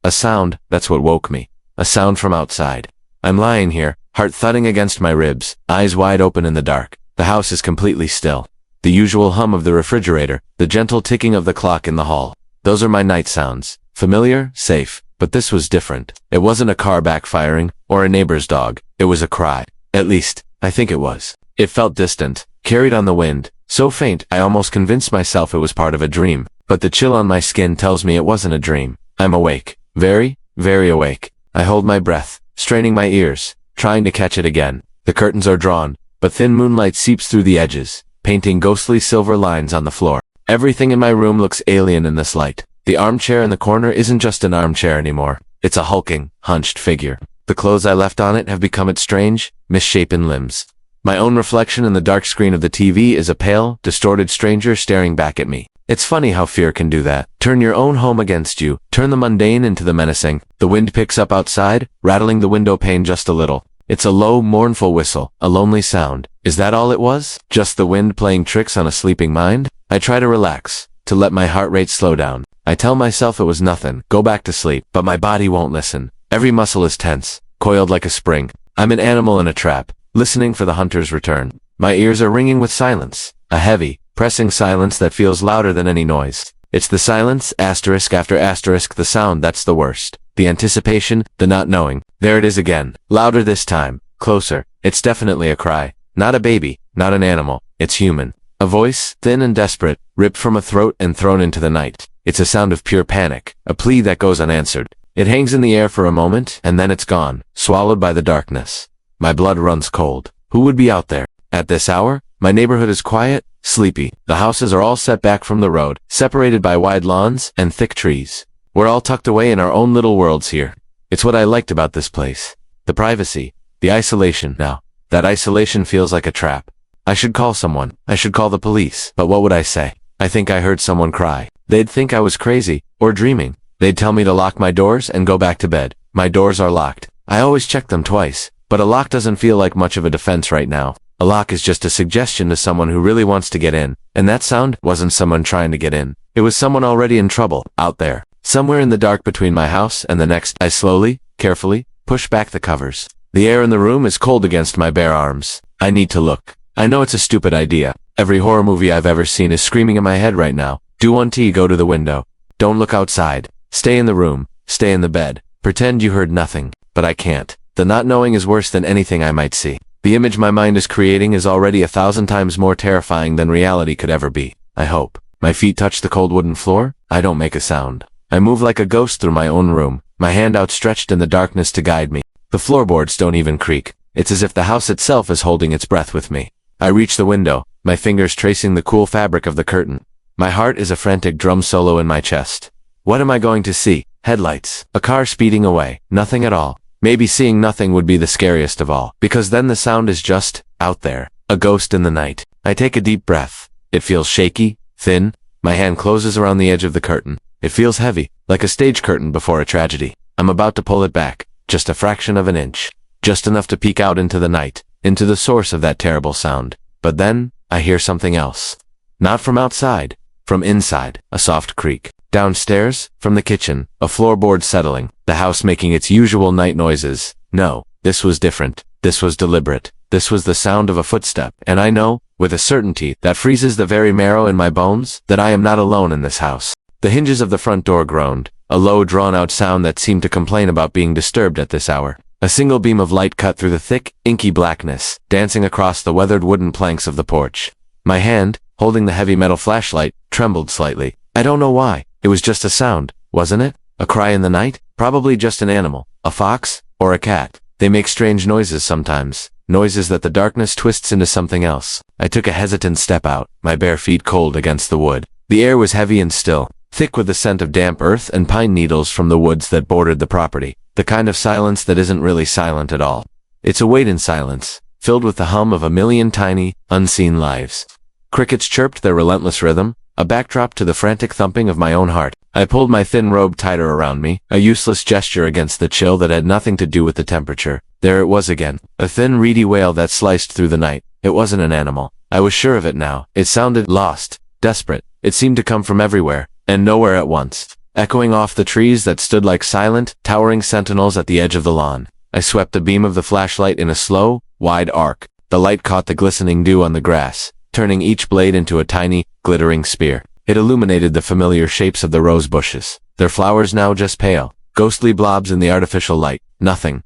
A sound, that's what woke me. A sound from outside. I'm lying here, heart thudding against my ribs, eyes wide open in the dark. The house is completely still. The usual hum of the refrigerator, the gentle ticking of the clock in the hall. Those are my night sounds. Familiar, safe, but this was different. It wasn't a car backfiring, or a neighbor's dog. It was a cry. At least, I think it was. It felt distant, carried on the wind, so faint I almost convinced myself it was part of a dream. But the chill on my skin tells me it wasn't a dream. I'm awake. Very, very awake. I hold my breath, straining my ears, trying to catch it again. The curtains are drawn, but thin moonlight seeps through the edges, painting ghostly silver lines on the floor. Everything in my room looks alien in this light. The armchair in the corner isn't just an armchair anymore. It's a hulking, hunched figure. The clothes I left on it have become its strange, misshapen limbs. My own reflection in the dark screen of the TV is a pale, distorted stranger staring back at me. It's funny how fear can do that. Turn your own home against you, turn the mundane into the menacing. The wind picks up outside, rattling the window pane just a little. It's a low, mournful whistle, a lonely sound. Is that all it was? Just the wind playing tricks on a sleeping mind? I try to relax, to let my heart rate slow down. I tell myself it was nothing, go back to sleep, but my body won't listen. Every muscle is tense, coiled like a spring. I'm an animal in a trap, listening for the hunter's return. My ears are ringing with silence, a heavy, pressing silence that feels louder than any noise. It's the silence, asterisk after asterisk, the sound that's the worst. The anticipation, the not knowing. There it is again, louder this time, closer. It's definitely a cry. Not a baby, not an animal. It's human. A voice, thin and desperate, ripped from a throat and thrown into the night. It's a sound of pure panic, a plea that goes unanswered. It hangs in the air for a moment, and then it's gone, swallowed by the darkness. My blood runs cold. Who would be out there? At this hour? My neighborhood is quiet, sleepy. The houses are all set back from the road, separated by wide lawns and thick trees. We're all tucked away in our own little worlds here. It's what I liked about this place. The privacy, the isolation. Now, that isolation feels like a trap. I should call someone. I should call the police. But what would I say? I think I heard someone cry. They'd think I was crazy, or dreaming. They'd tell me to lock my doors and go back to bed. My doors are locked. I always check them twice, but a lock doesn't feel like much of a defense right now. A lock is just a suggestion to someone who really wants to get in. And that sound wasn't someone trying to get in. It was someone already in trouble, out there. Somewhere in the dark between my house and the next. I slowly, carefully, push back the covers. The air in the room is cold against my bare arms. I need to look. I know it's a stupid idea. Every horror movie I've ever seen is screaming in my head right now. Do one T, go to the window. Don't look outside. Stay in the room. Stay in the bed. Pretend you heard nothing. But I can't. The not knowing is worse than anything I might see. The image my mind is creating is already 1,000 times more terrifying than reality could ever be. I hope. My feet touch the cold wooden floor. I don't make a sound. I move like a ghost through my own room, my hand outstretched in the darkness to guide me. The floorboards don't even creak. It's as if the house itself is holding its breath with me. I reach the window, my fingers tracing the cool fabric of the curtain. My heart is a frantic drum solo in my chest. What am I going to see? Headlights. A car speeding away. Nothing at all. Maybe seeing nothing would be the scariest of all, because then the sound is just out there. A ghost in the night. I take a deep breath. It feels shaky, thin. My hand closes around the edge of the curtain. It feels heavy, like a stage curtain before a tragedy. I'm about to pull it back, just a fraction of an inch. Just enough to peek out into the night, into the source of that terrible sound. But then, I hear something else. Not from outside, from inside, a soft creak. Downstairs, from the kitchen, a floorboard settling, the house making its usual night noises. No, this was different. This was deliberate. This was the sound of a footstep, and I know, with a certainty that freezes the very marrow in my bones, that I am not alone in this house. The hinges of the front door groaned, a low, drawn-out sound that seemed to complain about being disturbed at this hour. A single beam of light cut through the thick, inky blackness, dancing across the weathered wooden planks of the porch. My hand, holding the heavy metal flashlight, trembled slightly. I don't know why. It was just a sound, wasn't it? A cry in the night? Probably just an animal. A fox? Or a cat. They make strange noises sometimes. Noises that the darkness twists into something else. I took a hesitant step out, my bare feet cold against the wood. The air was heavy and still, thick with the scent of damp earth and pine needles from the woods that bordered the property. The kind of silence that isn't really silent at all. It's a weight in silence, filled with the hum of a million tiny, unseen lives. Crickets chirped their relentless rhythm, a backdrop to the frantic thumping of my own heart. I pulled my thin robe tighter around me, a useless gesture against the chill that had nothing to do with the temperature. There it was again, a thin reedy wail that sliced through the night. It wasn't an animal. I was sure of it now. It sounded lost, desperate. It seemed to come from everywhere, and nowhere at once. echoing off the trees that stood like silent, towering sentinels at the edge of the lawn. I swept the beam of the flashlight in a slow, wide arc. The light caught the glistening dew on the grass, turning each blade into a tiny, glittering spear. It illuminated the familiar shapes of the rose bushes, their flowers now just pale, ghostly blobs in the artificial light. Nothing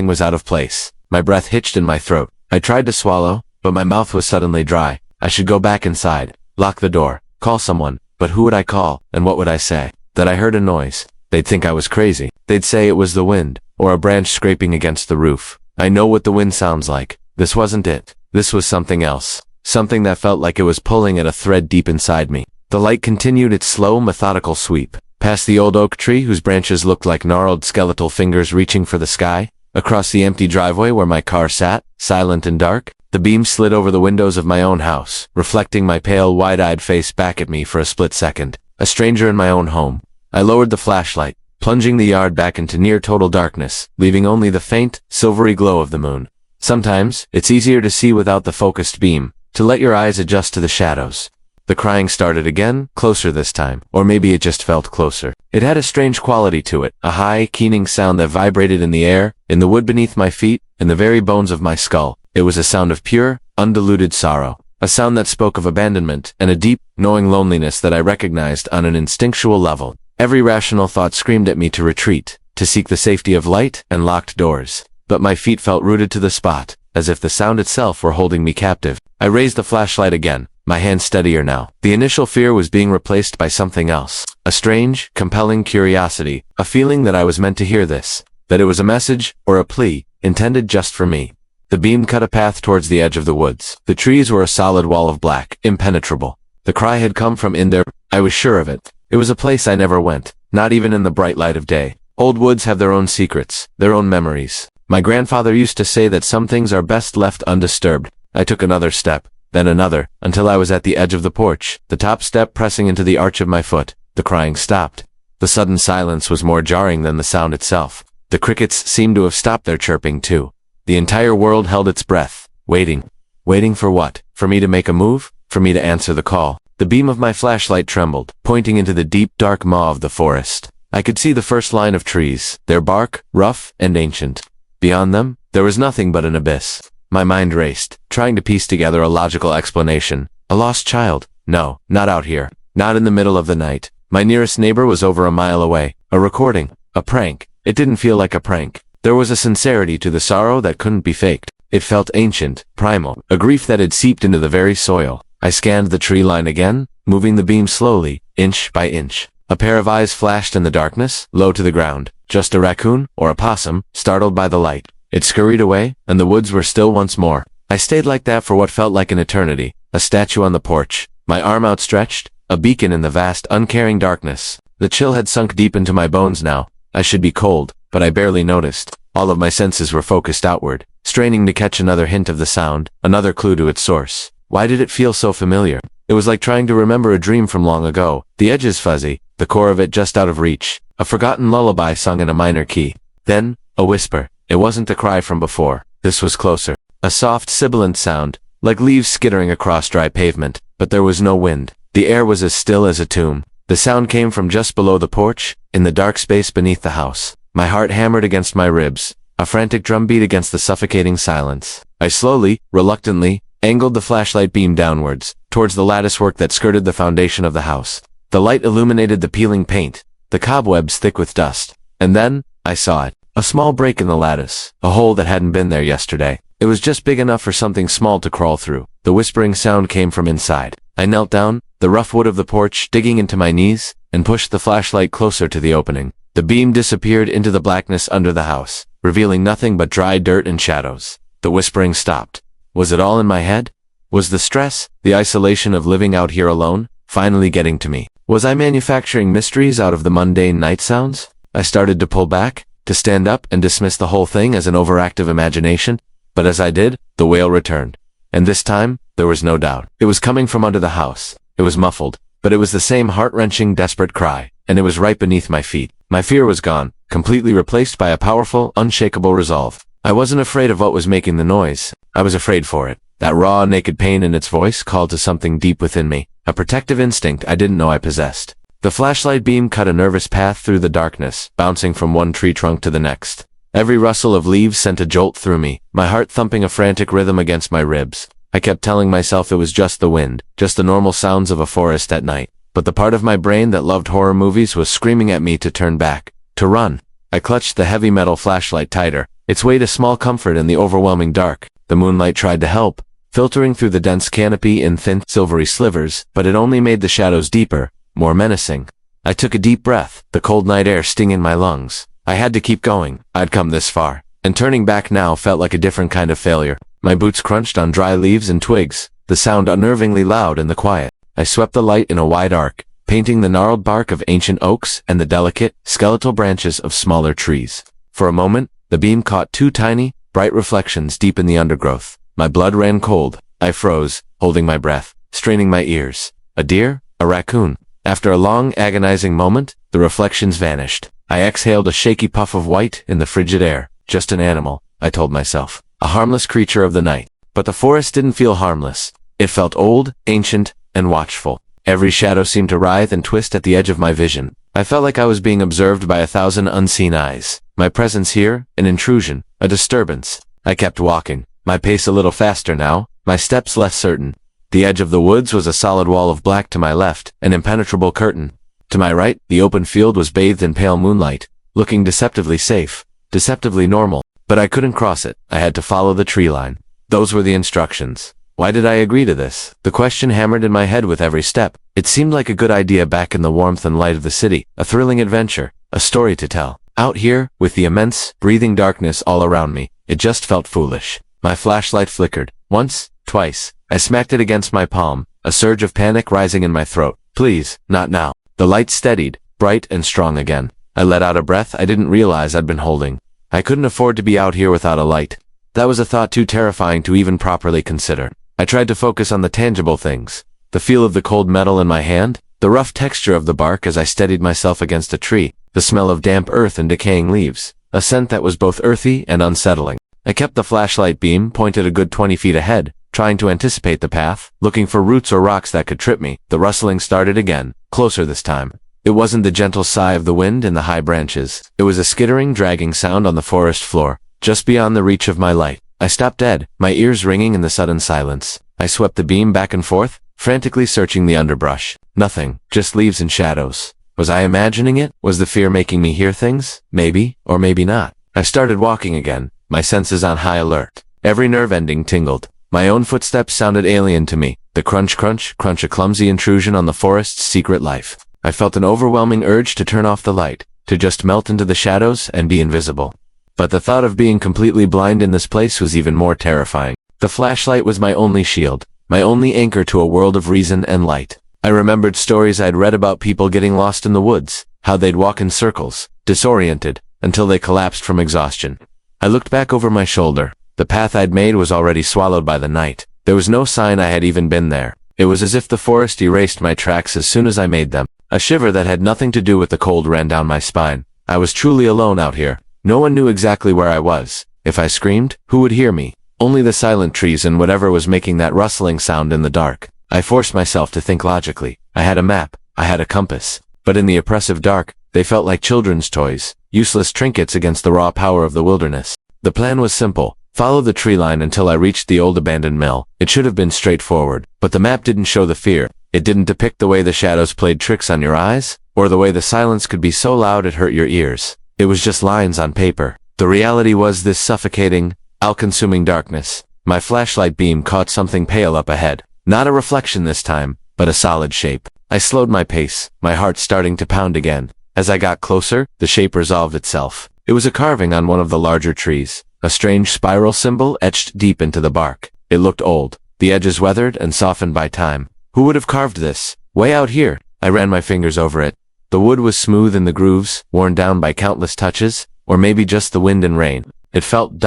was out of place. My breath hitched in my throat. I tried to swallow, but my mouth was suddenly dry. I should go back inside, lock the door, call someone, but who would I call, and what would I say? That I heard a noise. They'd think I was crazy. They'd say it was the wind, or a branch scraping against the roof. I know what the wind sounds like. This wasn't it. This was something else. Something that felt like it was pulling at a thread deep inside me. The light continued its slow, methodical sweep, past the old oak tree whose branches looked like gnarled skeletal fingers reaching for the sky, across the empty driveway where my car sat, silent and dark. The beam slid over the windows of my own house, reflecting my pale, wide-eyed face back at me for a split second. A stranger in my own home. I lowered the flashlight, plunging the yard back into near-total darkness, leaving only the faint, silvery glow of the moon. Sometimes, it's easier to see without the focused beam, to let your eyes adjust to the shadows. The crying started again, closer this time, or maybe it just felt closer. It had a strange quality to it, a high, keening sound that vibrated in the air, in the wood beneath my feet, in the very bones of my skull. It was a sound of pure, undiluted sorrow, a sound that spoke of abandonment and a deep, knowing loneliness that I recognized on an instinctual level. Every rational thought screamed at me to retreat, to seek the safety of light and locked doors. But my feet felt rooted to the spot, as if the sound itself were holding me captive. I raised the flashlight again, my hand steadier now. The initial fear was being replaced by something else. A strange, compelling curiosity, a feeling that I was meant to hear this, that it was a message, or a plea, intended just for me. The beam cut a path towards the edge of the woods. The trees were a solid wall of black, impenetrable. The cry had come from in there. I was sure of it. It was a place I never went, not even in the bright light of day. Old woods have their own secrets, their own memories. My grandfather used to say that some things are best left undisturbed. I took another step, then another, until I was at the edge of the porch, the top step pressing into the arch of my foot. The crying stopped. The sudden silence was more jarring than the sound itself. The crickets seemed to have stopped their chirping too. The entire world held its breath, waiting. Waiting for what? For me to make a move? For me to answer the call? The beam of my flashlight trembled, pointing into the deep, dark maw of the forest. I could see the first line of trees, their bark, rough and ancient. Beyond them, there was nothing but an abyss. My mind raced, trying to piece together a logical explanation. A lost child? No, not out here. Not in the middle of the night. My nearest neighbor was over a mile away. A recording. A prank. It didn't feel like a prank. There was a sincerity to the sorrow that couldn't be faked. It felt ancient, primal, a grief that had seeped into the very soil. I scanned the tree line again, moving the beam slowly, inch by inch. A pair of eyes flashed in the darkness, low to the ground. Just a raccoon, or a possum, startled by the light. It scurried away, and the woods were still once more. I stayed like that for what felt like an eternity, a statue on the porch, my arm outstretched, a beacon in the vast, uncaring darkness. The chill had sunk deep into my bones now. I should be cold, but I barely noticed. All of my senses were focused outward, straining to catch another hint of the sound, another clue to its source. Why did it feel so familiar? It was like trying to remember a dream from long ago, the edges fuzzy, the core of it just out of reach, a forgotten lullaby sung in a minor key. Then, a whisper. It wasn't the cry from before. This was closer. A soft, sibilant sound, like leaves skittering across dry pavement, but there was no wind. The air was as still as a tomb. The sound came from just below the porch, in the dark space beneath the house. My heart hammered against my ribs, a frantic drumbeat against the suffocating silence. I slowly, reluctantly, angled the flashlight beam downwards, towards the latticework that skirted the foundation of the house. The light illuminated the peeling paint, the cobwebs thick with dust. And then, I saw it. A small break in the lattice, a hole that hadn't been there yesterday. It was just big enough for something small to crawl through. The whispering sound came from inside. I knelt down, the rough wood of the porch digging into my knees, and pushed the flashlight closer to the opening. The beam disappeared into the blackness under the house, revealing nothing but dry dirt and shadows. The whispering stopped. Was it all in my head? Was the stress, the isolation of living out here alone, finally getting to me? Was I manufacturing mysteries out of the mundane night sounds? I started to pull back, to stand up and dismiss the whole thing as an overactive imagination, but as I did, the wail returned. And this time, there was no doubt. It was coming from under the house. It was muffled, but it was the same heart-wrenching, desperate cry, and it was right beneath my feet. My fear was gone, completely replaced by a powerful, unshakable resolve. I wasn't afraid of what was making the noise. I was afraid for it. That raw, naked pain in its voice called to something deep within me, a protective instinct I didn't know I possessed. The flashlight beam cut a nervous path through the darkness, bouncing from one tree trunk to the next. Every rustle of leaves sent a jolt through me, my heart thumping a frantic rhythm against my ribs. I kept telling myself it was just the wind, just the normal sounds of a forest at night. But the part of my brain that loved horror movies was screaming at me to turn back, to run. I clutched the heavy metal flashlight tighter, its weight a small comfort in the overwhelming dark. The moonlight tried to help, filtering through the dense canopy in thin, silvery slivers, but it only made the shadows deeper, more menacing. I took a deep breath, the cold night air stinging my lungs. I had to keep going. I'd come this far, and turning back now felt like a different kind of failure. My boots crunched on dry leaves and twigs, the sound unnervingly loud in the quiet. I swept the light in a wide arc, painting the gnarled bark of ancient oaks and the delicate, skeletal branches of smaller trees. For a moment, the beam caught two tiny, bright reflections deep in the undergrowth. My blood ran cold. I froze, holding my breath, straining my ears. A deer? A raccoon? After a long, agonizing moment, the reflections vanished. I exhaled a shaky puff of white in the frigid air. Just an animal, I told myself. A harmless creature of the night. But the forest didn't feel harmless. It felt old, ancient, and watchful. Every shadow seemed to writhe and twist at the edge of my vision. I felt like I was being observed by 1,000 unseen eyes. My presence here, an intrusion, a disturbance. I kept walking, my pace a little faster now, my steps less certain. The edge of the woods was a solid wall of black to my left, an impenetrable curtain. To my right, the open field was bathed in pale moonlight, looking deceptively safe, deceptively normal. But I couldn't cross it. I had to follow the tree line. Those were the instructions. Why did I agree to this? The question hammered in my head with every step. It seemed like a good idea back in the warmth and light of the city, a thrilling adventure, a story to tell. Out here, with the immense, breathing darkness all around me, it just felt foolish. My flashlight flickered. Once, twice. I smacked it against my palm, a surge of panic rising in my throat. Please, not now. The light steadied, bright and strong again. I let out a breath I didn't realize I'd been holding. I couldn't afford to be out here without a light. That was a thought too terrifying to even properly consider. I tried to focus on the tangible things. The feel of the cold metal in my hand, the rough texture of the bark as I steadied myself against a tree, the smell of damp earth and decaying leaves, a scent that was both earthy and unsettling. I kept the flashlight beam pointed a good 20 feet ahead, trying to anticipate the path, looking for roots or rocks that could trip me. The rustling started again, closer this time. It wasn't the gentle sigh of the wind in the high branches. It was a skittering, dragging sound on the forest floor, just beyond the reach of my light. I stopped dead, my ears ringing in the sudden silence. I swept the beam back and forth, frantically searching the underbrush. Nothing, just leaves and shadows. Was I imagining it? Was the fear making me hear things? Maybe, or maybe not. I started walking again, my senses on high alert. Every nerve ending tingled. My own footsteps sounded alien to me, the crunch, crunch, a clumsy intrusion on the forest's secret life. I felt an overwhelming urge to turn off the light, to just melt into the shadows and be invisible. But the thought of being completely blind in this place was even more terrifying. The flashlight was my only shield, my only anchor to a world of reason and light. I remembered stories I'd read about people getting lost in the woods, how they'd walk in circles, disoriented, until they collapsed from exhaustion. I looked back over my shoulder. The path I'd made was already swallowed by the night. There was no sign I had even been there. It was as if the forest erased my tracks as soon as I made them. A shiver that had nothing to do with the cold ran down my spine. I was truly alone out here. No one knew exactly where I was. If I screamed, who would hear me? Only the silent trees and whatever was making that rustling sound in the dark. I forced myself to think logically. I had a map. I had a compass. But in the oppressive dark, they felt like children's toys, useless trinkets against the raw power of the wilderness. The plan was simple. Follow the tree line until I reached the old abandoned mill. It should have been straightforward. But the map didn't show the fear. It didn't depict the way the shadows played tricks on your eyes, or the way the silence could be so loud it hurt your ears. It was just lines on paper. The reality was this suffocating, all-consuming darkness. My flashlight beam caught something pale up ahead. Not a reflection this time, but a solid shape. I slowed my pace, my heart starting to pound again. As I got closer, the shape resolved itself. It was a carving on one of the larger trees, a strange spiral symbol etched deep into the bark. It looked old, the edges weathered and softened by time. Who would have carved this? Way out here. I ran my fingers over it. The wood was smooth in the grooves, worn down by countless touches, or maybe just the wind and rain. It felt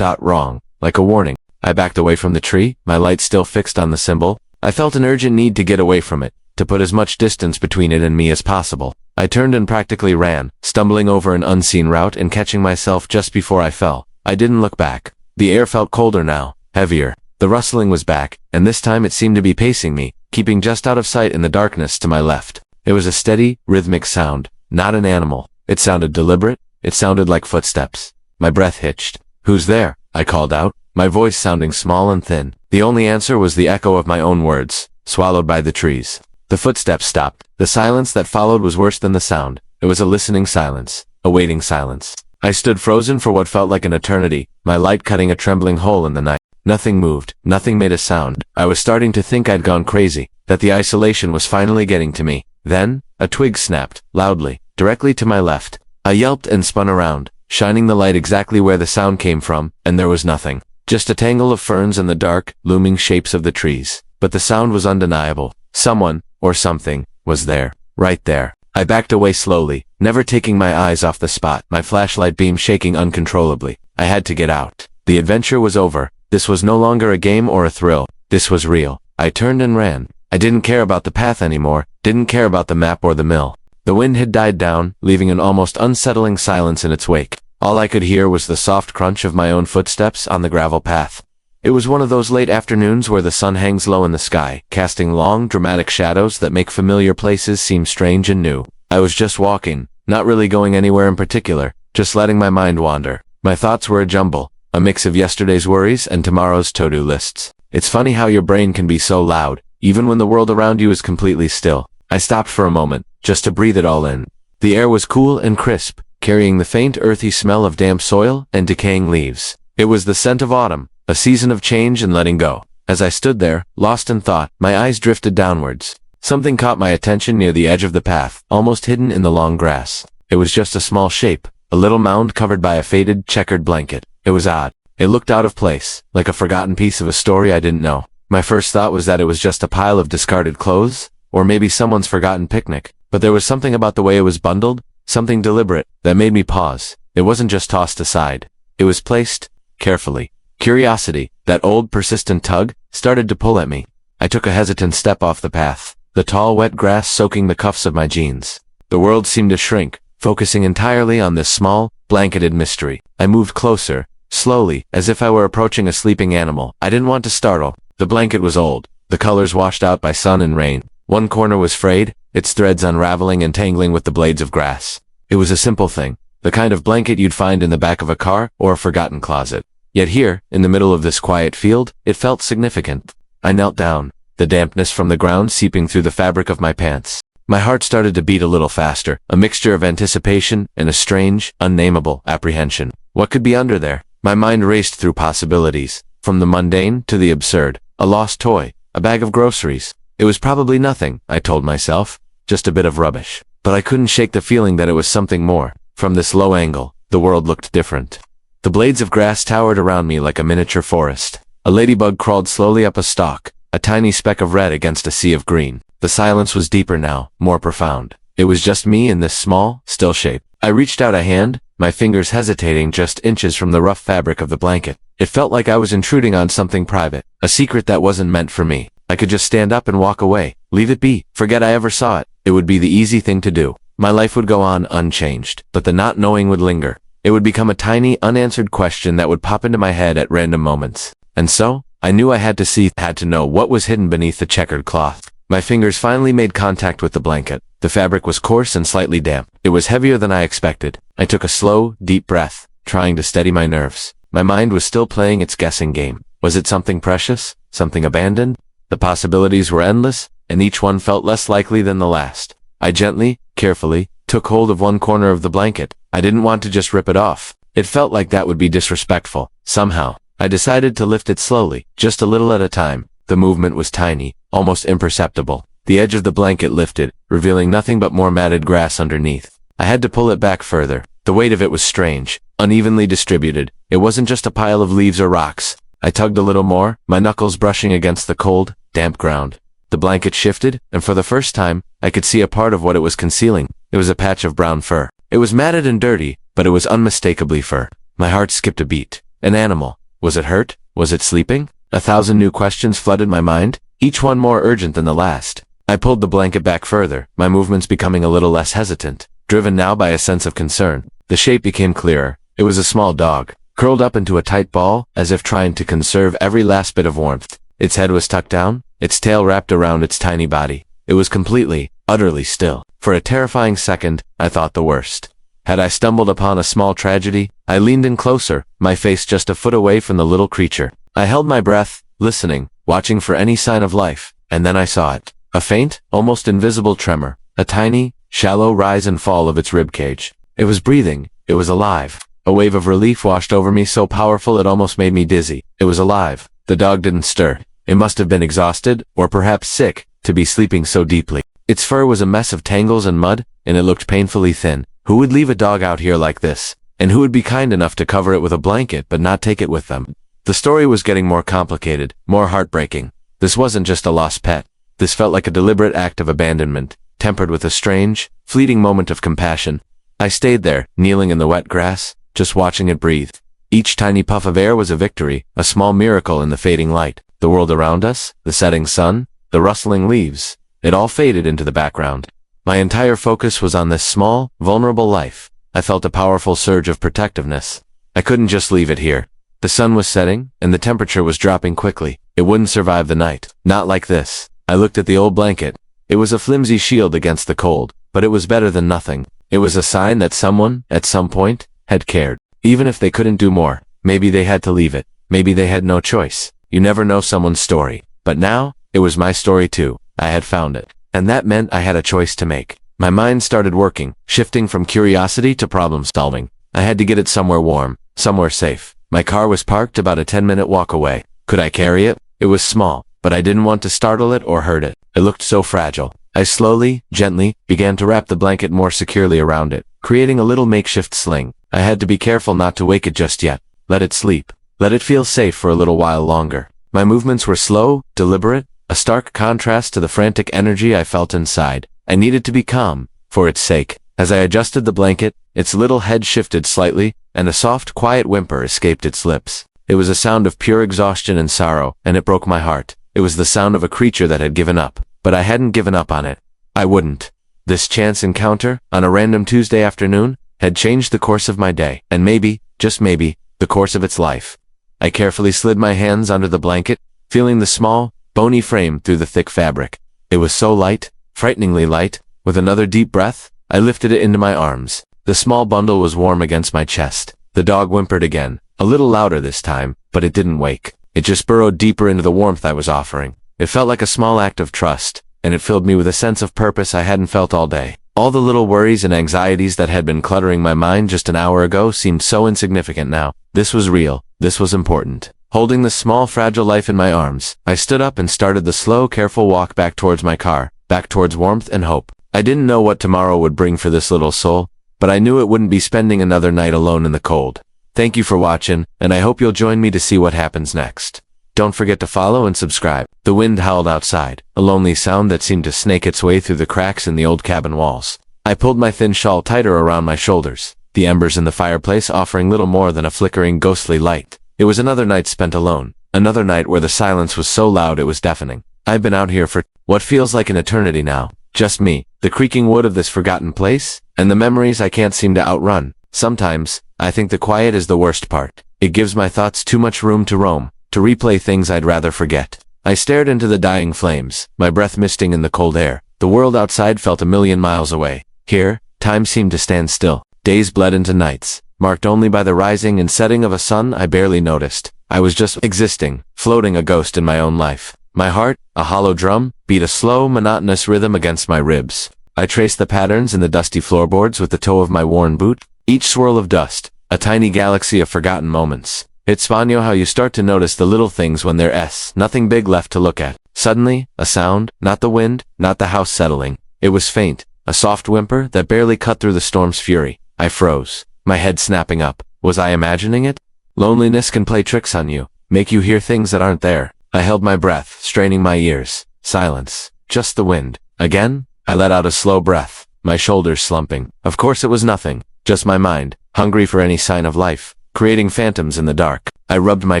wrong, like a warning. I backed away from the tree, my light still fixed on the symbol. I felt an urgent need to get away from it, to put as much distance between it and me as possible. I turned and practically ran, stumbling over an unseen route and catching myself just before I fell. I didn't look back. The air felt colder now, heavier. The rustling was back, and this time it seemed to be pacing me, keeping just out of sight in the darkness to my left. It was a steady, rhythmic sound, not an animal. It sounded deliberate. It sounded like footsteps. My breath hitched. "Who's there?" I called out, my voice sounding small and thin. The only answer was the echo of my own words, swallowed by the trees. The footsteps stopped. The silence that followed was worse than the sound. It was a listening silence, a waiting silence. I stood frozen for what felt like an eternity, my light cutting a trembling hole in the night. Nothing moved. Nothing made a sound. I was starting to think I'd gone crazy, that the isolation was finally getting to me. Then, a twig snapped, loudly, directly to my left. I yelped and spun around, shining the light exactly where the sound came from, and there was nothing. Just a tangle of ferns and the dark, looming shapes of the trees. But the sound was undeniable. Someone, or something, was there. Right there. I backed away slowly, never taking my eyes off the spot, my flashlight beam shaking uncontrollably. I had to get out. The adventure was over. This was no longer a game or a thrill. This was real. I turned and ran. I didn't care about the path anymore, didn't care about the map or the mill. The wind had died down, leaving an almost unsettling silence in its wake. All I could hear was the soft crunch of my own footsteps on the gravel path. It was one of those late afternoons where the sun hangs low in the sky, casting long, dramatic shadows that make familiar places seem strange and new. I was just walking, not really going anywhere in particular, just letting my mind wander. My thoughts were a jumble, a mix of yesterday's worries and tomorrow's to-do lists. It's funny how your brain can be so loud, even when the world around you is completely still. I stopped for a moment, just to breathe it all in. The air was cool and crisp, carrying the faint earthy smell of damp soil and decaying leaves. It was the scent of autumn, a season of change and letting go. As I stood there, lost in thought, my eyes drifted downwards. Something caught my attention near the edge of the path, almost hidden in the long grass. It was just a small shape, a little mound covered by a faded, checkered blanket. It was odd. It looked out of place, like a forgotten piece of a story I didn't know. My first thought was that it was just a pile of discarded clothes, or maybe someone's forgotten picnic. But there was something about the way it was bundled, something deliberate, that made me pause. It wasn't just tossed aside. It was placed carefully. Curiosity, that old persistent tug, started to pull at me. I took a hesitant step off the path, the tall wet grass soaking the cuffs of my jeans. The world seemed to shrink, focusing entirely on this small, blanketed mystery. I moved closer, slowly, as if I were approaching a sleeping animal. I didn't want to startle. The blanket was old, the colors washed out by sun and rain. One corner was frayed, its threads unraveling and tangling with the blades of grass. It was a simple thing, the kind of blanket you'd find in the back of a car or a forgotten closet. Yet here, in the middle of this quiet field, it felt significant. I knelt down, the dampness from the ground seeping through the fabric of my pants. My heart started to beat a little faster, a mixture of anticipation and a strange, unnameable apprehension. What could be under there? My mind raced through possibilities, from the mundane to the absurd. A lost toy, a bag of groceries. It was probably nothing, I told myself, just a bit of rubbish. But I couldn't shake the feeling that it was something more. From this low angle, the world looked different. The blades of grass towered around me like a miniature forest. A ladybug crawled slowly up a stalk, a tiny speck of red against a sea of green. The silence was deeper now, more profound. It was just me in this small, still shape. I reached out a hand, my fingers hesitating just inches from the rough fabric of the blanket. It felt like I was intruding on something private, a secret that wasn't meant for me. I could just stand up and walk away, leave it be, forget I ever saw it. It would be the easy thing to do. My life would go on unchanged, but the not knowing would linger. It would become a tiny, unanswered question that would pop into my head at random moments. And so, I knew I had to know what was hidden beneath the checkered cloth. My fingers finally made contact with the blanket. The fabric was coarse and slightly damp. It was heavier than I expected. I took a slow, deep breath, trying to steady my nerves. My mind was still playing its guessing game. Was it something precious? Something abandoned? The possibilities were endless, and each one felt less likely than the last. I gently, carefully, took hold of one corner of the blanket. I didn't want to just rip it off. It felt like that would be disrespectful. Somehow, I decided to lift it slowly, just a little at a time. The movement was tiny, almost imperceptible. The edge of the blanket lifted, revealing nothing but more matted grass underneath. I had to pull it back further. The weight of it was strange, unevenly distributed. It wasn't just a pile of leaves or rocks. I tugged a little more, my knuckles brushing against the cold, damp ground. The blanket shifted, and for the first time, I could see a part of what it was concealing. It was a patch of brown fur. It was matted and dirty, but it was unmistakably fur. My heart skipped a beat. An animal. Was it hurt? Was it sleeping? 1,000 new questions flooded my mind, each one more urgent than the last. I pulled the blanket back further, my movements becoming a little less hesitant, driven now by a sense of concern. The shape became clearer. It was a small dog, curled up into a tight ball, as if trying to conserve every last bit of warmth. Its head was tucked down, its tail wrapped around its tiny body. It was completely, utterly still. For a terrifying second, I thought the worst. Had I stumbled upon a small tragedy? I leaned in closer, my face just a foot away from the little creature. I held my breath, listening, watching for any sign of life, and then I saw it. A faint, almost invisible tremor. A tiny, shallow rise and fall of its ribcage. It was breathing. It was alive. A wave of relief washed over me so powerful it almost made me dizzy. It was alive. The dog didn't stir. It must have been exhausted, or perhaps sick, to be sleeping so deeply. Its fur was a mess of tangles and mud, and it looked painfully thin. Who would leave a dog out here like this? And who would be kind enough to cover it with a blanket but not take it with them? The story was getting more complicated, more heartbreaking. This wasn't just a lost pet. This felt like a deliberate act of abandonment, tempered with a strange, fleeting moment of compassion. I stayed there, kneeling in the wet grass, just watching it breathe. Each tiny puff of air was a victory, a small miracle in the fading light. The world around us, the setting sun, the rustling leaves, it all faded into the background. My entire focus was on this small, vulnerable life. I felt a powerful surge of protectiveness. I couldn't just leave it here. The sun was setting, and the temperature was dropping quickly. It wouldn't survive the night. Not like this. I looked at the old blanket. It was a flimsy shield against the cold, but it was better than nothing. It was a sign that someone, at some point, had cared. Even if they couldn't do more, maybe they had to leave it. Maybe they had no choice. You never know someone's story. But now, it was my story too. I had found it. And that meant I had a choice to make. My mind started working, shifting from curiosity to problem solving. I had to get it somewhere warm, somewhere safe. My car was parked about a 10-minute walk away. Could I carry it? It was small, but I didn't want to startle it or hurt it. It looked so fragile. I slowly, gently, began to wrap the blanket more securely around it, creating a little makeshift sling. I had to be careful not to wake it just yet. Let it sleep. Let it feel safe for a little while longer. My movements were slow, deliberate, a stark contrast to the frantic energy I felt inside. I needed to be calm, for its sake. As I adjusted the blanket, its little head shifted slightly, and a soft, quiet whimper escaped its lips. It was a sound of pure exhaustion and sorrow, and it broke my heart. It was the sound of a creature that had given up. But I hadn't given up on it. I wouldn't. This chance encounter, on a random Tuesday afternoon, had changed the course of my day, and maybe, just maybe, the course of its life. I carefully slid my hands under the blanket, feeling the small, bony frame through the thick fabric. It was so light, frighteningly light. With another deep breath, I lifted it into my arms. The small bundle was warm against my chest. The dog whimpered again, a little louder this time, but it didn't wake. It just burrowed deeper into the warmth I was offering. It felt like a small act of trust, and it filled me with a sense of purpose I hadn't felt all day. All the little worries and anxieties that had been cluttering my mind just an hour ago seemed so insignificant now. This was real. This was important. Holding the small, fragile life in my arms, I stood up and started the slow, careful walk back towards my car, back towards warmth and hope. I didn't know what tomorrow would bring for this little soul, but I knew it wouldn't be spending another night alone in the cold. Thank you for watching, and I hope you'll join me to see what happens next. Don't forget to follow and subscribe. The wind howled outside, a lonely sound that seemed to snake its way through the cracks in the old cabin walls. I pulled my thin shawl tighter around my shoulders, the embers in the fireplace offering little more than a flickering ghostly light. It was another night spent alone, another night where the silence was so loud it was deafening. I've been out here for what feels like an eternity now. Just me, the creaking wood of this forgotten place, and the memories I can't seem to outrun. Sometimes, I think the quiet is the worst part. It gives my thoughts too much room to roam, to replay things I'd rather forget. I stared into the dying flames, my breath misting in the cold air. The world outside felt a million miles away. Here, time seemed to stand still. Days bled into nights, marked only by the rising and setting of a sun I barely noticed. I was just existing, floating a ghost in my own life. My heart, a hollow drum, beat a slow, monotonous rhythm against my ribs. I traced the patterns in the dusty floorboards with the toe of my worn boot. Each swirl of dust, a tiny galaxy of forgotten moments. It's funny how you start to notice the little things when there's nothing big left to look at. Suddenly, a sound, not the wind, not the house settling. It was faint, a soft whimper that barely cut through the storm's fury. I froze, my head snapping up. Was I imagining it? Loneliness can play tricks on you, make you hear things that aren't there. I held my breath, straining my ears. Silence, just the wind. Again, I let out a slow breath, my shoulders slumping. Of course it was nothing, just my mind, hungry for any sign of life, creating phantoms in the dark. I rubbed my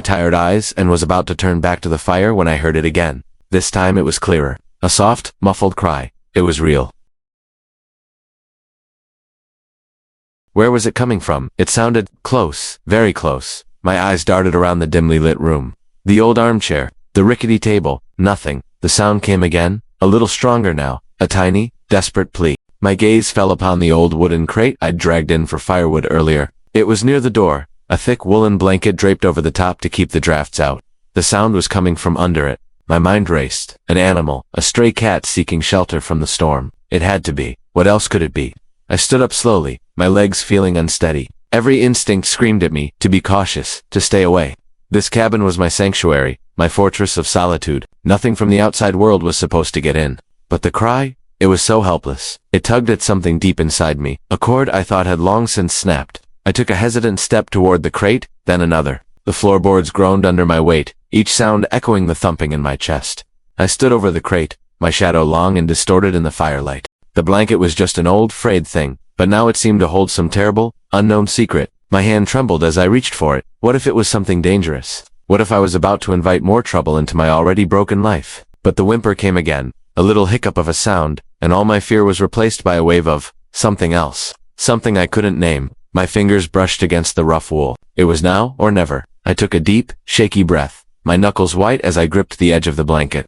tired eyes and was about to turn back to the fire when I heard it again. This time it was clearer. A soft, muffled cry. It was real. Where was it coming from? It sounded close, very close. My eyes darted around the dimly lit room. The old armchair, the rickety table, nothing. The sound came again, a little stronger now, a tiny, desperate plea. My gaze fell upon the old wooden crate I'd dragged in for firewood earlier. It was near the door, a thick woolen blanket draped over the top to keep the drafts out. The sound was coming from under it. My mind raced. An animal, a stray cat seeking shelter from the storm. It had to be. What else could it be? I stood up slowly, my legs feeling unsteady. Every instinct screamed at me to be cautious, to stay away. This cabin was my sanctuary, my fortress of solitude. Nothing from the outside world was supposed to get in. But the cry? It was so helpless. It tugged at something deep inside me, a cord I thought had long since snapped. I took a hesitant step toward the crate, then another. The floorboards groaned under my weight, each sound echoing the thumping in my chest. I stood over the crate, my shadow long and distorted in the firelight. The blanket was just an old, frayed thing, but now it seemed to hold some terrible, unknown secret. My hand trembled as I reached for it. What if it was something dangerous? What if I was about to invite more trouble into my already broken life? But the whimper came again, a little hiccup of a sound, and all my fear was replaced by a wave of something else. Something I couldn't name. My fingers brushed against the rough wool. It was now or never. I took a deep, shaky breath, my knuckles white as I gripped the edge of the blanket.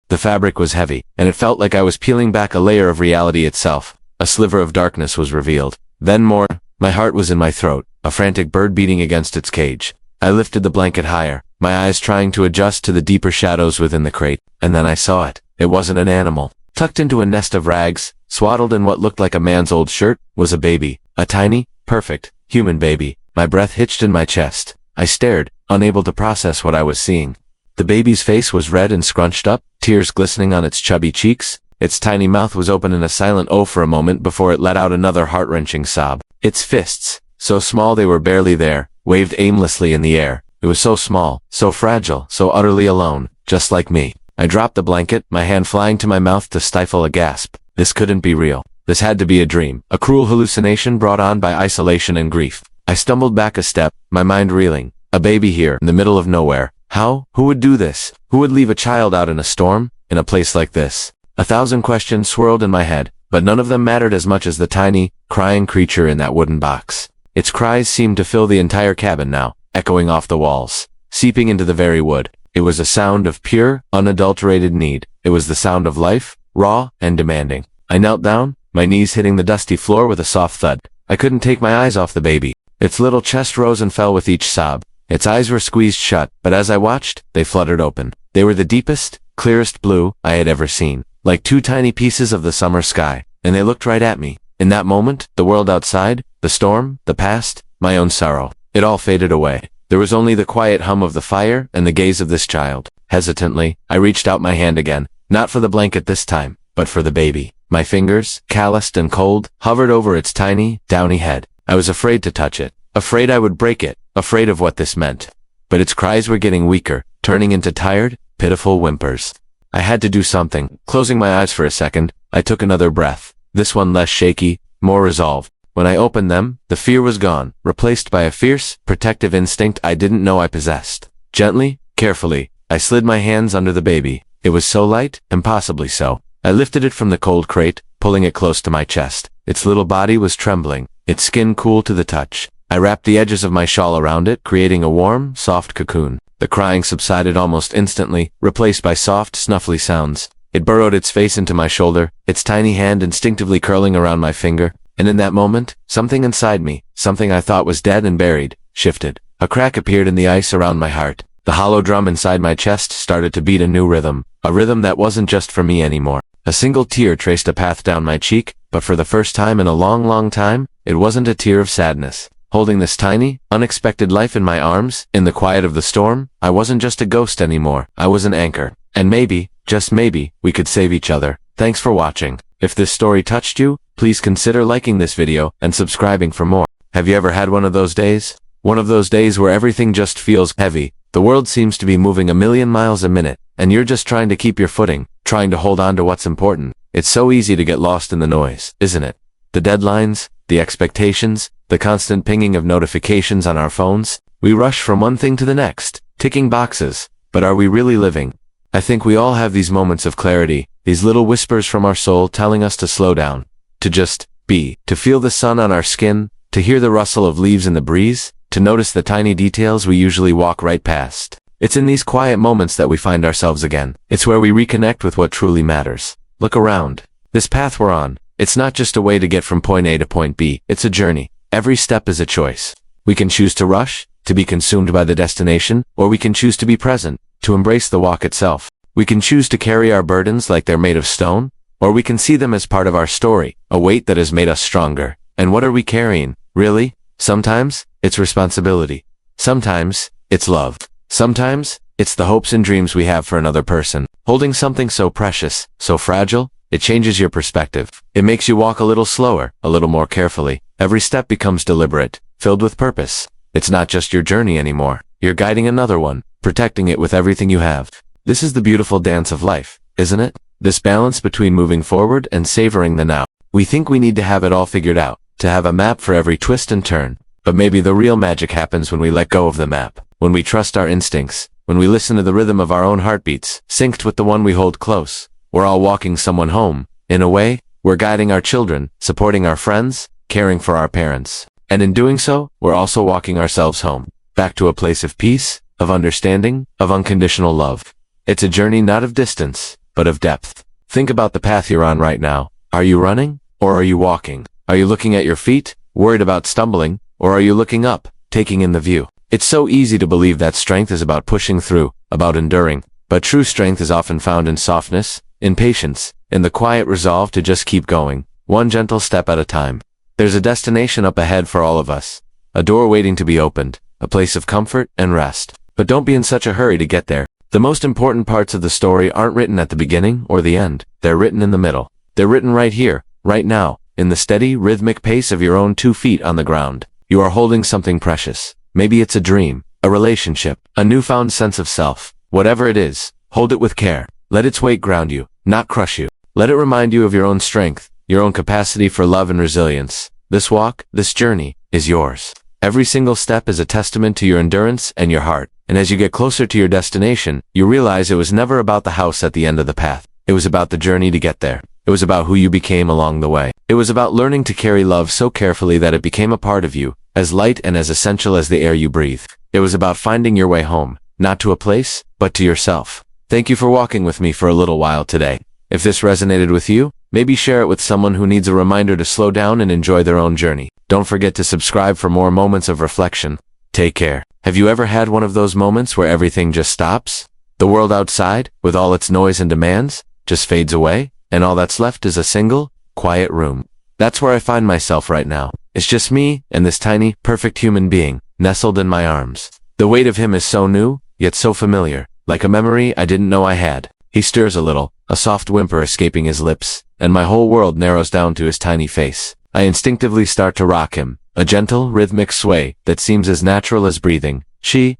The fabric was heavy, and it felt like I was peeling back a layer of reality itself. A sliver of darkness was revealed. Then more. My heart was in my throat, a frantic bird beating against its cage. I lifted the blanket higher, my eyes trying to adjust to the deeper shadows within the crate, and then I saw it. It wasn't an animal. Tucked into a nest of rags, swaddled in what looked like a man's old shirt, was a baby. A tiny, perfect, human baby. My breath hitched in my chest. I stared, unable to process what I was seeing. The baby's face was red and scrunched up, tears glistening on its chubby cheeks. Its tiny mouth was open in a silent "oh" for a moment before it let out another heart-wrenching sob. Its fists, so small they were barely there, waved aimlessly in the air. It was so small, so fragile, so utterly alone, just like me. I dropped the blanket, my hand flying to my mouth to stifle a gasp. This couldn't be real. This had to be a dream, a cruel hallucination brought on by isolation and grief. I stumbled back a step, my mind reeling. A baby here, in the middle of nowhere. How? Who would do this? Who would leave a child out in a storm? In a place like this? 1,000 questions swirled in my head, but none of them mattered as much as the tiny, crying creature in that wooden box. Its cries seemed to fill the entire cabin now, echoing off the walls, seeping into the very wood. It was a sound of pure, unadulterated need. It was the sound of life, raw and demanding. I knelt down, my knees hitting the dusty floor with a soft thud. I couldn't take my eyes off the baby. Its little chest rose and fell with each sob. Its eyes were squeezed shut, but as I watched, they fluttered open. They were the deepest, clearest blue I had ever seen, like two tiny pieces of the summer sky, and they looked right at me. In that moment, the world outside, the storm, the past, my own sorrow, it all faded away. There was only the quiet hum of the fire and the gaze of this child. Hesitantly, I reached out my hand again, not for the blanket this time, but for the baby. My fingers, calloused and cold, hovered over its tiny, downy head. I was afraid to touch it, afraid I would break it, afraid of what this meant. But its cries were getting weaker, turning into tired, pitiful whimpers. I had to do something. Closing my eyes for a second, I took another breath, this one less shaky, more resolved. When I opened them, the fear was gone, replaced by a fierce, protective instinct I didn't know I possessed. Gently, carefully, I slid my hands under the baby. It was so light, impossibly so. I lifted it from the cold crate, pulling it close to my chest. Its little body was trembling, its skin cool to the touch. I wrapped the edges of my shawl around it, creating a warm, soft cocoon. The crying subsided almost instantly, replaced by soft, snuffly sounds. It burrowed its face into my shoulder, its tiny hand instinctively curling around my finger. And in that moment, something inside me, something I thought was dead and buried, shifted. A crack appeared in the ice around my heart. The hollow drum inside my chest started to beat a new rhythm, a rhythm that wasn't just for me anymore. A single tear traced a path down my cheek, but for the first time in a long, long time, it wasn't a tear of sadness. Holding this tiny, unexpected life in my arms, in the quiet of the storm, I wasn't just a ghost anymore. I was an anchor. And maybe, just maybe, we could save each other. Thanks for watching. If this story touched you, please consider liking this video and subscribing for more. Have you ever had one of those days? One of those days where everything just feels heavy. The world seems to be moving a million miles a minute, and you're just trying to keep your footing, trying to hold on to what's important. It's so easy to get lost in the noise, isn't it? The deadlines, the expectations, the constant pinging of notifications on our phones. We rush from one thing to the next, ticking boxes. But are we really living? I think we all have these moments of clarity, these little whispers from our soul telling us to slow down, to just be, to feel the sun on our skin, to hear the rustle of leaves in the breeze, to notice the tiny details we usually walk right past. It's in these quiet moments that we find ourselves again. It's where we reconnect with what truly matters. Look around. This path we're on, it's not just a way to get from point A to point B. It's a journey. Every step is a choice. We can choose to rush, to be consumed by the destination, or we can choose to be present, to embrace the walk itself. We can choose to carry our burdens like they're made of stone, or we can see them as part of our story, a weight that has made us stronger. And what are we carrying, really? Sometimes, it's responsibility. Sometimes, it's love. Sometimes, it's the hopes and dreams we have for another person. Holding something so precious, so fragile, it changes your perspective. It makes you walk a little slower, a little more carefully. Every step becomes deliberate, filled with purpose. It's not just your journey anymore. You're guiding another one, protecting it with everything you have. This is the beautiful dance of life, isn't it? This balance between moving forward and savoring the now. We think we need to have it all figured out, to have a map for every twist and turn. But maybe the real magic happens when we let go of the map, when we trust our instincts, when we listen to the rhythm of our own heartbeats, synced with the one we hold close. We're all walking someone home. In a way, we're guiding our children, supporting our friends, caring for our parents. And in doing so, we're also walking ourselves home, back to a place of peace, of understanding, of unconditional love. It's a journey not of distance, but of depth. Think about the path you're on right now. Are you running, or are you walking? Are you looking at your feet, worried about stumbling, or are you looking up, taking in the view? It's so easy to believe that strength is about pushing through, about enduring, but true strength is often found in softness, in patience, in the quiet resolve to just keep going, one gentle step at a time. There's a destination up ahead for all of us, a door waiting to be opened, a place of comfort and rest. But don't be in such a hurry to get there. The most important parts of the story aren't written at the beginning or the end. They're written in the middle. They're written right here, right now, in the steady, rhythmic pace of your own 2 feet on the ground. You are holding something precious. Maybe it's a dream, a relationship, a newfound sense of self. Whatever it is, hold it with care. Let its weight ground you, not crush you. Let it remind you of your own strength, your own capacity for love and resilience. This walk, this journey, is yours. Every single step is a testament to your endurance and your heart. And as you get closer to your destination, you realize it was never about the house at the end of the path. It was about the journey to get there. It was about who you became along the way. It was about learning to carry love so carefully that it became a part of you, as light and as essential as the air you breathe. It was about finding your way home, not to a place, but to yourself. Thank you for walking with me for a little while today. If this resonated with you, maybe share it with someone who needs a reminder to slow down and enjoy their own journey. Don't forget to subscribe for more moments of reflection. Take care. Have you ever had one of those moments where everything just stops? The world outside, with all its noise and demands, just fades away, and all that's left is a single, quiet room. That's where I find myself right now. It's just me and this tiny, perfect human being, nestled in my arms. The weight of him is so new, yet so familiar, like a memory I didn't know I had. He stirs a little, a soft whimper escaping his lips, and my whole world narrows down to his tiny face. I instinctively start to rock him, a gentle, rhythmic sway that seems as natural as breathing. She,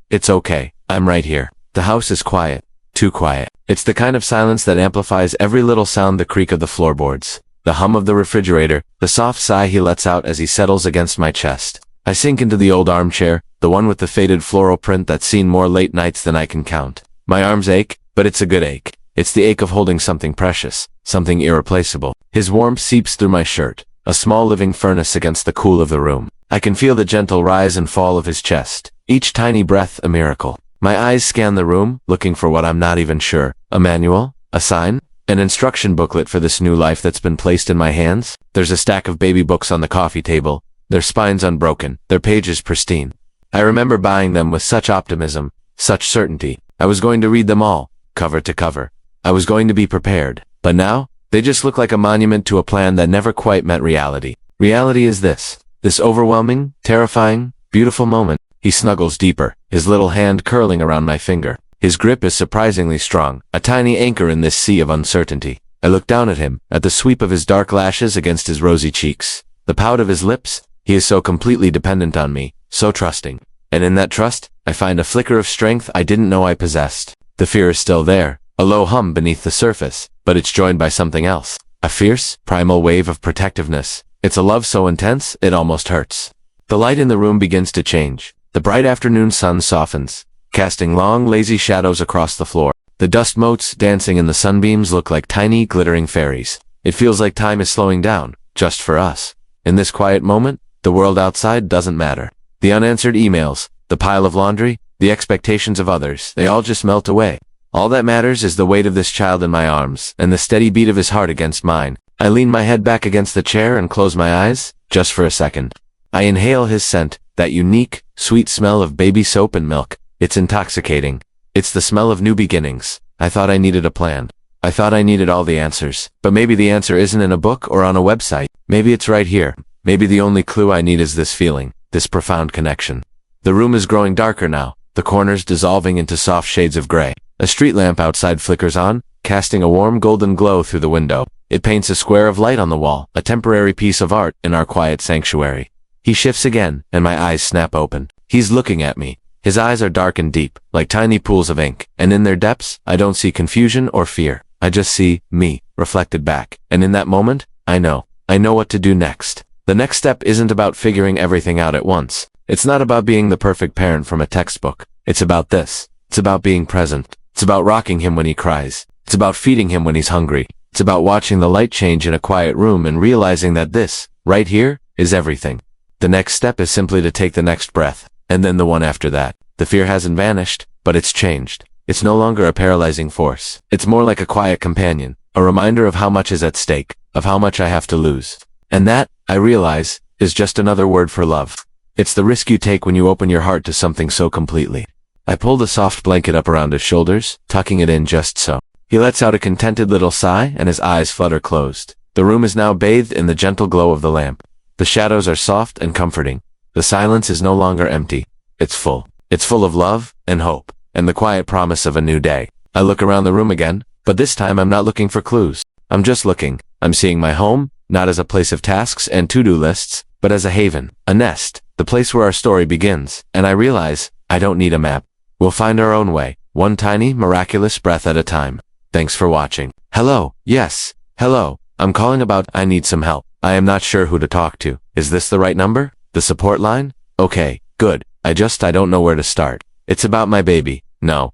it's okay. I'm right here. The house is quiet. Too quiet. It's the kind of silence that amplifies every little sound, the creak of the floorboards, the hum of the refrigerator, the soft sigh he lets out as he settles against my chest. I sink into the old armchair, the one with the faded floral print that's seen more late nights than I can count. My arms ache, but it's a good ache. It's the ache of holding something precious, something irreplaceable. His warmth seeps through my shirt, a small living furnace against the cool of the room. I can feel the gentle rise and fall of his chest, each tiny breath a miracle. My eyes scan the room, looking for what I'm not even sure. A manual? A sign? An instruction booklet for this new life that's been placed in my hands? There's a stack of baby books on the coffee table, their spines unbroken, their pages pristine. I remember buying them with such optimism, such certainty. I was going to read them all, cover to cover. I was going to be prepared. But now, they just look like a monument to a plan that never quite met reality. Reality is this overwhelming, terrifying, beautiful moment. He snuggles deeper, his little hand curling around my finger. His grip is surprisingly strong, a tiny anchor in this sea of uncertainty. I look down at him, at the sweep of his dark lashes against his rosy cheeks, the pout of his lips. He is so completely dependent on me, so trusting. And in that trust, I find a flicker of strength I didn't know I possessed. The fear is still there, a low hum beneath the surface, but it's joined by something else. A fierce, primal wave of protectiveness. It's a love so intense, it almost hurts. The light in the room begins to change. The bright afternoon sun softens, casting long, lazy shadows across the floor. The dust motes dancing in the sunbeams look like tiny, glittering fairies. It feels like time is slowing down, just for us. In this quiet moment, the world outside doesn't matter. The unanswered emails, the pile of laundry, the expectations of others, they all just melt away. All that matters is the weight of this child in my arms, and the steady beat of his heart against mine. I lean my head back against the chair and close my eyes, just for a second. I inhale his scent, that unique, sweet smell of baby soap and milk. It's intoxicating. It's the smell of new beginnings. I thought I needed a plan. I thought I needed all the answers. But maybe the answer isn't in a book or on a website. Maybe it's right here. Maybe the only clue I need is this feeling, this profound connection. The room is growing darker now, the corners dissolving into soft shades of gray. A street lamp outside flickers on, casting a warm golden glow through the window. It paints a square of light on the wall, a temporary piece of art in our quiet sanctuary. He shifts again, and my eyes snap open. He's looking at me. His eyes are dark and deep, like tiny pools of ink, and in their depths, I don't see confusion or fear. I just see me, reflected back. And in that moment, I know what to do next. The next step isn't about figuring everything out at once. It's not about being the perfect parent from a textbook. It's about this. It's about being present. It's about rocking him when he cries. It's about feeding him when he's hungry. It's about watching the light change in a quiet room and realizing that this, right here, is everything. The next step is simply to take the next breath, and then the one after that. The fear hasn't vanished, but it's changed. It's no longer a paralyzing force. It's more like a quiet companion, a reminder of how much is at stake, of how much I have to lose. And that, I realize, is just another word for love. It's the risk you take when you open your heart to something so completely. I pull the soft blanket up around his shoulders, tucking it in just so. He lets out a contented little sigh, and his eyes flutter closed. The room is now bathed in the gentle glow of the lamp. The shadows are soft and comforting. The silence is no longer empty. It's full. It's full of love and hope, and the quiet promise of a new day. I look around the room again, but this time I'm not looking for clues. I'm just looking. I'm seeing my home, not as a place of tasks and to-do lists, but as a haven, a nest, the place where our story begins. And I realize, I don't need a map. We'll find our own way, one tiny, miraculous breath at a time. Thanks for watching. Hello. Yes. Hello. I'm calling about I need some help. I am not sure who to talk to. Is this the right number? The support line? Okay, good. I don't know where to start. It's about my baby. No,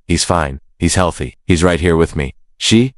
he's fine. He's healthy. He's right here with me. She,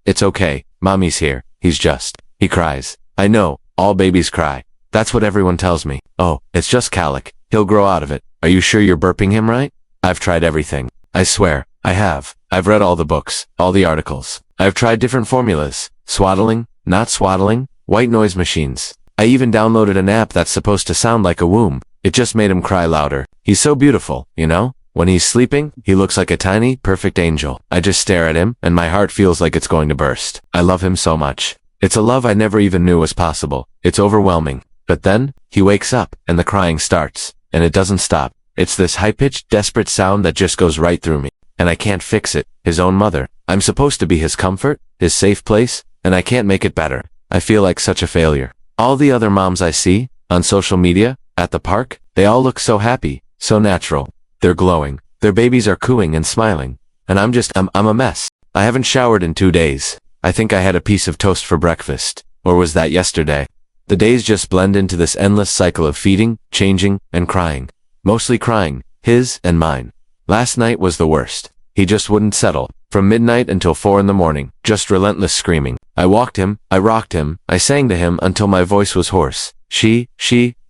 it's okay. Mommy's here. He cries. I know, all babies cry. That's what everyone tells me. Oh, it's just colic. He'll grow out of it. Are you sure you're burping him right? I've tried everything. I swear, I have. I've read all the books, all the articles. I've tried different formulas. Swaddling, not swaddling, white noise machines. I even downloaded an app that's supposed to sound like a womb. It just made him cry louder. He's so beautiful, you know? When he's sleeping, he looks like a tiny, perfect angel. I just stare at him, and my heart feels like it's going to burst. I love him so much. It's a love I never even knew was possible. It's overwhelming. But then, he wakes up, and the crying starts. And it doesn't stop. It's this high-pitched, desperate sound that just goes right through me. And I can't fix it. His own mother. I'm supposed to be his comfort, his safe place, and I can't make it better. I feel like such a failure. All the other moms I see, on social media, at the park, they all look so happy, so natural. They're glowing. Their babies are cooing and smiling. And I'm a mess. I haven't showered in 2 days. I think I had a piece of toast for breakfast. Or was that yesterday? The days just blend into this endless cycle of feeding, changing, and crying. Mostly crying, his and mine. Last night was the worst. He just wouldn't settle. From midnight until 4 in the morning, just relentless screaming. I walked him, I rocked him, I sang to him until my voice was hoarse. She,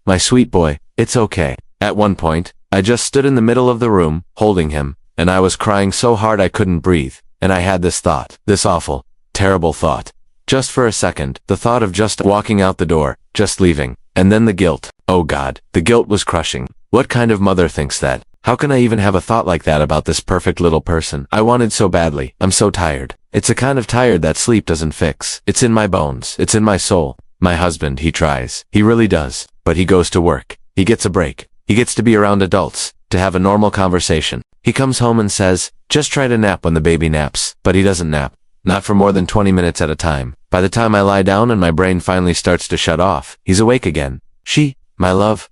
my sweet boy, it's okay. At one point, I just stood in the middle of the room, holding him, and I was crying so hard I couldn't breathe. And I had this thought, this awful, terrible thought. Just for a second, the thought of just walking out the door, just leaving. And then the guilt. Oh God, the guilt was crushing. What kind of mother thinks that? How can I even have a thought like that about this perfect little person I wanted so badly? I'm so tired. It's a kind of tired that sleep doesn't fix. It's in my bones. It's in my soul. My husband, he tries. He really does. But he goes to work. He gets a break. He gets to be around adults, to have a normal conversation. He comes home and says, just try to nap when the baby naps. But he doesn't nap. Not for more than 20 minutes at a time. By the time I lie down and my brain finally starts to shut off, he's awake again. My love,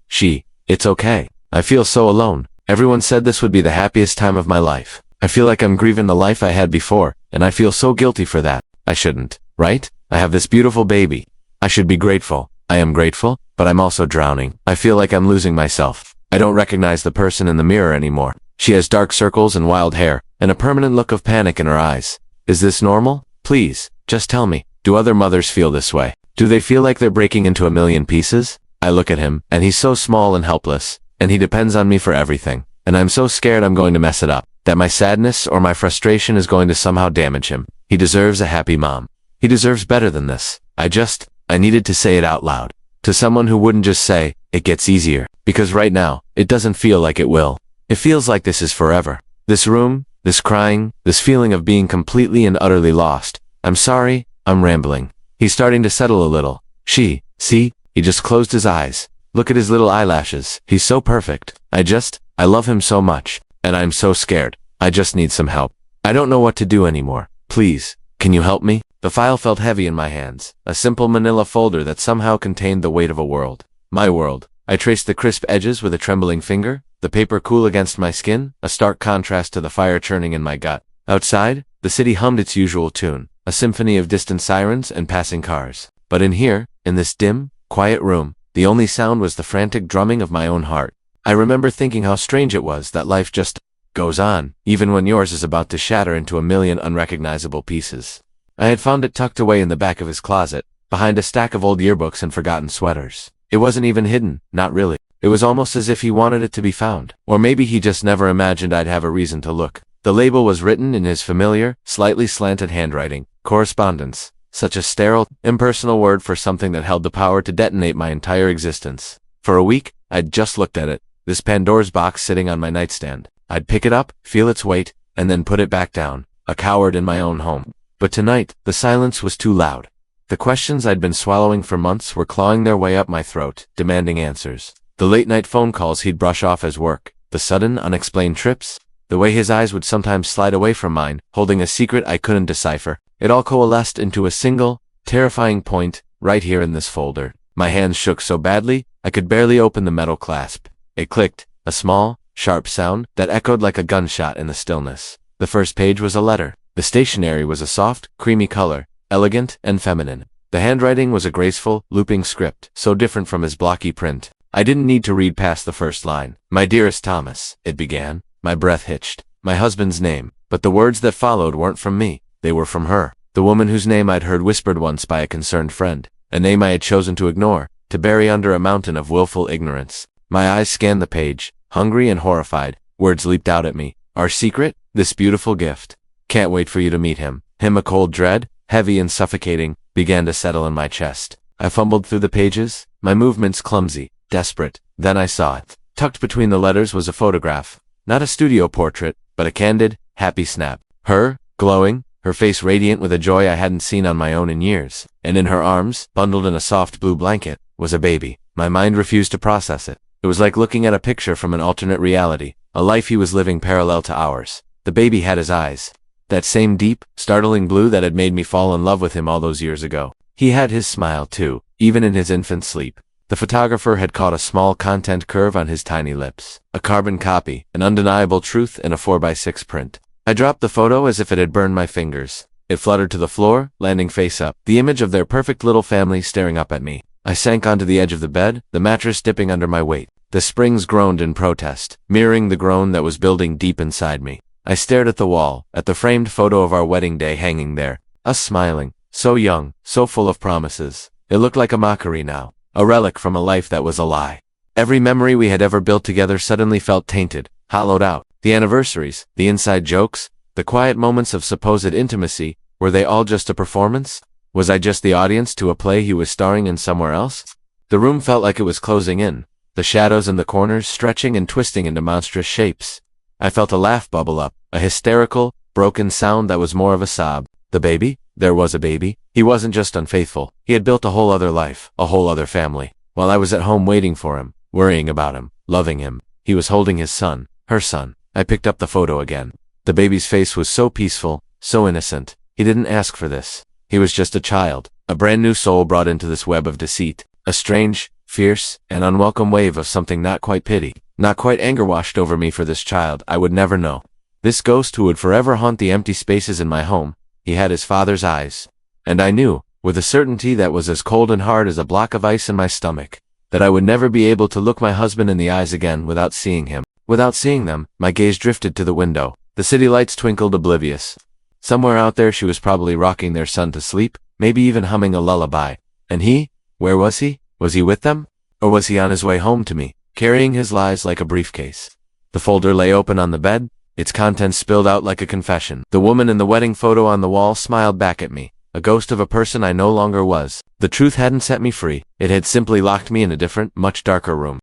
it's okay. I feel so alone. Everyone said this would be the happiest time of my life. I feel like I'm grieving the life I had before, and I feel so guilty for that. I shouldn't, right? I have this beautiful baby. I should be grateful. I am grateful, but I'm also drowning. I feel like I'm losing myself. I don't recognize the person in the mirror anymore. She has dark circles and wild hair, and a permanent look of panic in her eyes. Is this normal? Please, just tell me. Do other mothers feel this way? Do they feel like they're breaking into a million pieces? I look at him, and he's so small and helpless, and he depends on me for everything. and I'm so scared I'm going to mess it up, that my sadness or my frustration is going to somehow damage him. He deserves a happy mom. He deserves better than this. I needed to say it out loud. To someone who wouldn't just say, it gets easier. Because right now, it doesn't feel like it will. It feels like this is forever. This room, this crying, this feeling of being completely and utterly lost. I'm sorry, I'm rambling. He's starting to settle a little. See, he just closed his eyes. Look at his little eyelashes. He's so perfect. I love him so much. And I'm so scared. I just need some help. I don't know what to do anymore. Please, can you help me? The file felt heavy in my hands. A simple manila folder that somehow contained the weight of a world. My world. I traced the crisp edges with a trembling finger, the paper cool against my skin, a stark contrast to the fire churning in my gut. Outside, the city hummed its usual tune, a symphony of distant sirens and passing cars. But in here, in this dim, quiet room, the only sound was the frantic drumming of my own heart. I remember thinking how strange it was that life just goes on, even when yours is about to shatter into a million unrecognizable pieces. I had found it tucked away in the back of his closet, behind a stack of old yearbooks and forgotten sweaters. It wasn't even hidden, not really. It was almost as if he wanted it to be found. Or maybe he just never imagined I'd have a reason to look. The label was written in his familiar, slightly slanted handwriting. Correspondence. Such a sterile, impersonal word for something that held the power to detonate my entire existence. For a week, I'd just looked at it, this Pandora's box sitting on my nightstand. I'd pick it up, feel its weight, and then put it back down, a coward in my own home. But tonight, the silence was too loud. The questions I'd been swallowing for months were clawing their way up my throat, demanding answers. The late-night phone calls he'd brush off as work, the sudden, unexplained trips, the way his eyes would sometimes slide away from mine, holding a secret I couldn't decipher. It all coalesced into a single, terrifying point, right here in this folder. My hands shook so badly, I could barely open the metal clasp. It clicked, a small, sharp sound that echoed like a gunshot in the stillness. The first page was a letter. The stationery was a soft, creamy color, elegant and feminine. The handwriting was a graceful, looping script, so different from his blocky print. I didn't need to read past the first line. My dearest Thomas, it began. My breath hitched. My husband's name. But the words that followed weren't from me. They were from her. The woman whose name I'd heard whispered once by a concerned friend. A name I had chosen to ignore, to bury under a mountain of willful ignorance. My eyes scanned the page, hungry and horrified. Words leaped out at me. Our secret? This beautiful gift. Can't wait for you to meet him. A cold dread, heavy and suffocating, began to settle in my chest. I fumbled through the pages, my movements clumsy, desperate. Then I saw it. Tucked between the letters was a photograph. Not a studio portrait, but a candid, happy snap. Her, glowing, her face radiant with a joy I hadn't seen on my own in years. And in her arms, bundled in a soft blue blanket, was a baby. My mind refused to process it. It was like looking at a picture from an alternate reality, a life he was living parallel to ours. The baby had his eyes. That same deep, startling blue that had made me fall in love with him all those years ago. He had his smile too, even in his infant sleep. The photographer had caught a small content curve on his tiny lips. A carbon copy, an undeniable truth in a 4x6 print. I dropped the photo as if it had burned my fingers. It fluttered to the floor, landing face up, the image of their perfect little family staring up at me. I sank onto the edge of the bed, the mattress dipping under my weight. The springs groaned in protest, mirroring the groan that was building deep inside me. I stared at the wall, at the framed photo of our wedding day hanging there. Us smiling, so young, so full of promises. It looked like a mockery now, a relic from a life that was a lie. Every memory we had ever built together suddenly felt tainted, hollowed out. The anniversaries, the inside jokes, the quiet moments of supposed intimacy, were they all just a performance? Was I just the audience to a play he was starring in somewhere else? The room felt like it was closing in, the shadows in the corners stretching and twisting into monstrous shapes. I felt a laugh bubble up, a hysterical, broken sound that was more of a sob. The baby? There was a baby. He wasn't just unfaithful. He had built a whole other life, a whole other family. While I was at home waiting for him, worrying about him, loving him, he was holding his son, her son. I picked up the photo again. The baby's face was so peaceful, so innocent. He didn't ask for this. He was just a child, a brand new soul brought into this web of deceit. A strange, fierce, and unwelcome wave of something not quite pity, not quite anger washed over me for this child I would never know. This ghost who would forever haunt the empty spaces in my home. He had his father's eyes. And I knew, with a certainty that was as cold and hard as a block of ice in my stomach, that I would never be able to look my husband in the eyes again without seeing him. Without seeing them, my gaze drifted to the window. The city lights twinkled oblivious. Somewhere out there she was probably rocking their son to sleep, maybe even humming a lullaby. And he? Where was he? Was he with them? Or was he on his way home to me, carrying his lies like a briefcase? The folder lay open on the bed, its contents spilled out like a confession. The woman in the wedding photo on the wall smiled back at me, a ghost of a person I no longer was. The truth hadn't set me free, it had simply locked me in a different, much darker room.